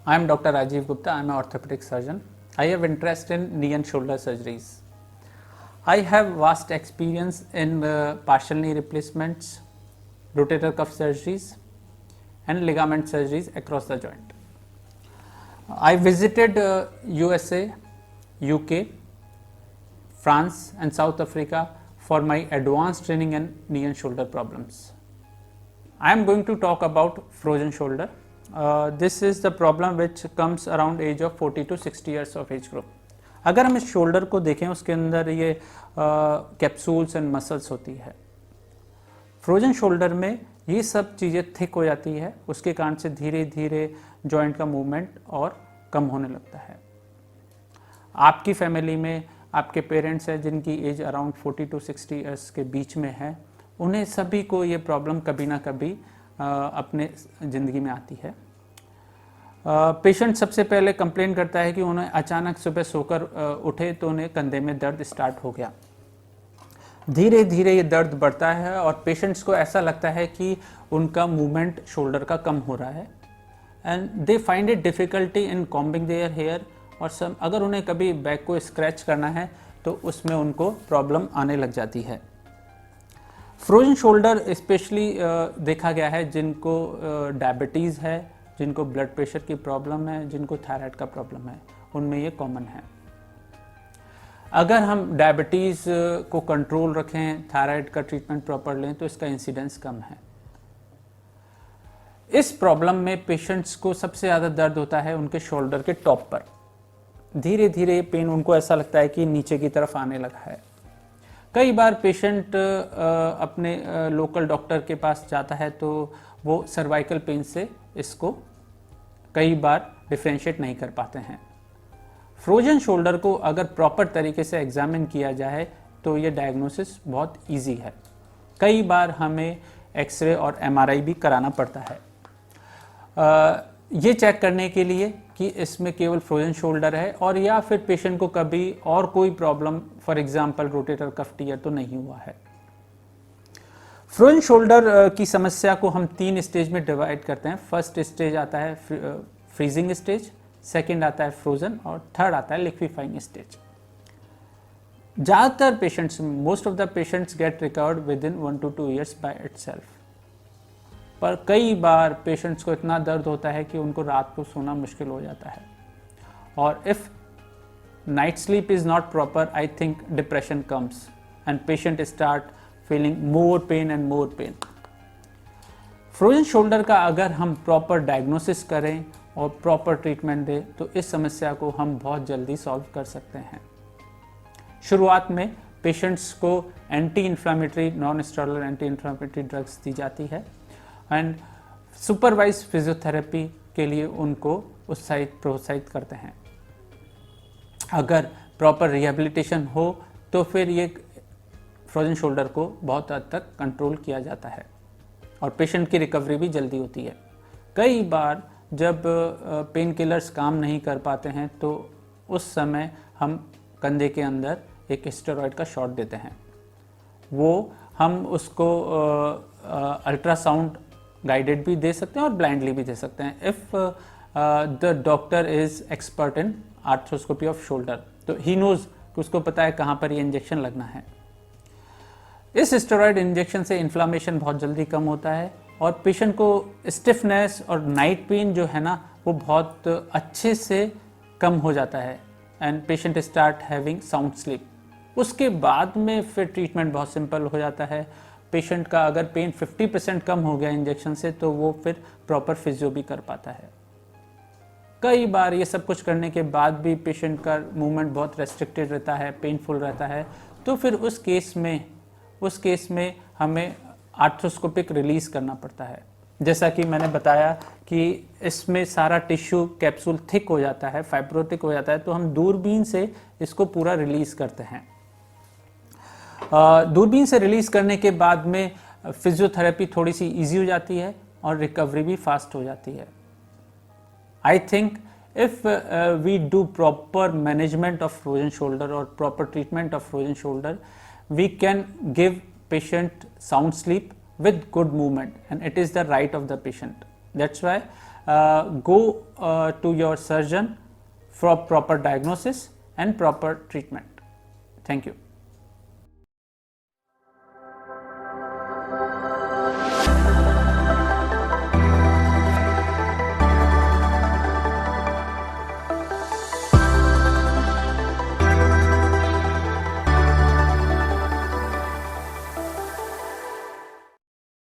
I am Dr. Rajiv Gupta. I am an orthopedic surgeon. I have interest in knee and shoulder surgeries. I have vast experience in partial knee replacements, rotator cuff surgeries, and ligament surgeries across the joint. I visited USA, UK, France, and South Africa for my advanced training in knee and shoulder problems. I am going to talk about frozen shoulder. This is the problem which comes around age of 40 to 60 years of age group. अगर हम इस shoulder को देखें उसके अंदर ये capsules and muscles होती है. फ्रोजन शोल्डर में ये सब चीज़ें थिक हो जाती है, उसके कारण से धीरे धीरे जॉइंट का मूवमेंट और कम होने लगता है. आपकी फैमिली में आपके पेरेंट्स हैं जिनकी एज अराउंड 40 टू 60 ईयर्स के बीच में है, उन्हें सभी को ये प्रॉब्लम कभी ना कभी अपने ज़िंदगी में आती है. पेशेंट सबसे पहले कंप्लेन करता है कि उन्हें अचानक सुबह सोकर उठे तो उन्हें कंधे में दर्द स्टार्ट हो गया. धीरे धीरे ये दर्द बढ़ता है और पेशेंट्स को ऐसा लगता है कि उनका मूवमेंट शोल्डर का कम हो रहा है and they find it difficulty in combing their hair. और अगर उन्हें कभी बैक को स्क्रैच करना है तो उसमें उनको प्रॉब्लम आने लग जाती है. फ्रोजन शोल्डर स्पेशली देखा गया है जिनको डायबिटीज़ है, जिनको ब्लड प्रेशर की प्रॉब्लम है, जिनको थायराइड का प्रॉब्लम है, उनमें ये कॉमन है. अगर हम डायबिटीज़ को कंट्रोल रखें, थायराइड का ट्रीटमेंट प्रॉपर लें तो इसका इंसिडेंस कम है. इस प्रॉब्लम में पेशेंट्स को सबसे ज़्यादा दर्द होता है उनके शोल्डर के टॉप पर. धीरे धीरे पेन उनको ऐसा लगता है कि नीचे की तरफ आने लगा है. कई बार पेशेंट अपने लोकल डॉक्टर के पास जाता है तो वो सर्वाइकल पेन से इसको कई बार डिफ्रेंशिएट नहीं कर पाते हैं. फ्रोजन शोल्डर को अगर प्रॉपर तरीके से एग्जामिन किया जाए तो ये डायग्नोसिस बहुत इजी है. कई बार हमें एक्सरे और एमआरआई भी कराना पड़ता है ये चेक करने के लिए कि इसमें केवल फ्रोजन शोल्डर है और या फिर पेशेंट को कभी और कोई problem for example rotator cuff tear तो नहीं हुआ है. फ्रोजन शोल्डर की समस्या को हम 3 स्टेज में डिवाइड करते हैं. फर्स्ट स्टेज आता है फ्रीजिंग स्टेज, सेकंड आता है फ्रोजन और थर्ड आता है लिक्विफाइंग स्टेज. ज़्यादातर patients, most of the patients get recovered within 1 to 2 years by itself. पर कई बार पेशेंट्स को इतना दर्द होता है कि उनको रात को सोना मुश्किल हो जाता है और if night sleep is not proper, I think depression comes and patient start feeling more pen and more pen. Frozen shoulder का अगर हम प्रॉपर डायग्नोसिस करें और प्रॉपर ट्रीटमेंट दें तो इस समस्या को हम बहुत जल्दी सॉल्व कर सकते हैं. शुरुआत में पेशेंट्स को anti inflammatory, non steroidal anti inflammatory drugs दी जाती है एंड सुपरवाइज फिजियोथेरेपी के लिए उनको प्रोत्साहित करते हैं. अगर प्रॉपर रिहेबिलिटेशन हो तो फिर ये फ्रोजन शोल्डर को बहुत हद तक कंट्रोल किया जाता है और पेशेंट की रिकवरी भी जल्दी होती है. कई बार जब पेन किलर्स काम नहीं कर पाते हैं तो उस समय हम कंधे के अंदर एक स्टेरॉयड का शॉट देते हैं. वो हम उसको अल्ट्रासाउंड गाइडेड भी दे सकते हैं और ब्लाइंडली भी दे सकते हैं. If the doctor is expert in arthroscopy off shoulder तो ही नोज़ कि उसको पता है कहाँ पर ये इंजेक्शन लगना है. इस स्टेरॉयड इंजेक्शन से इन्फ्लामेशन बहुत जल्दी कम होता है और पेशेंट को स्टिफनेस और नाइट पेन जो है ना वो बहुत अच्छे से कम हो जाता है and patient start having sound sleep. उसके बाद में फिर ट्रीटमेंट बहुत सिंपल हो जाता है. पेशेंट का अगर पेन 50% कम हो गया इंजेक्शन से तो वो फिर प्रॉपर फिजियो भी कर पाता है. कई बार ये सब कुछ करने के बाद भी पेशेंट का मूवमेंट बहुत रेस्ट्रिक्टेड रहता है, पेनफुल रहता है, तो फिर उस केस में हमें आर्थ्रोस्कोपिक रिलीज करना पड़ता है. जैसा कि मैंने बताया कि इसमें सारा टिश्यू कैप्सूल थिक हो जाता है, फाइब्रोटिक हो जाता है, तो हम दूरबीन से इसको पूरा रिलीज करते हैं. दूरबीन से रिलीज करने के बाद में फिजियोथेरेपी थोड़ी सी इजी हो जाती है और रिकवरी भी फास्ट हो जाती है. I think if we do proper management of frozen shoulder और proper treatment of frozen shoulder, we can give patient sound sleep with good movement and it is the right of the patient. That's why go to your surgeon for proper diagnosis and proper treatment. Thank you.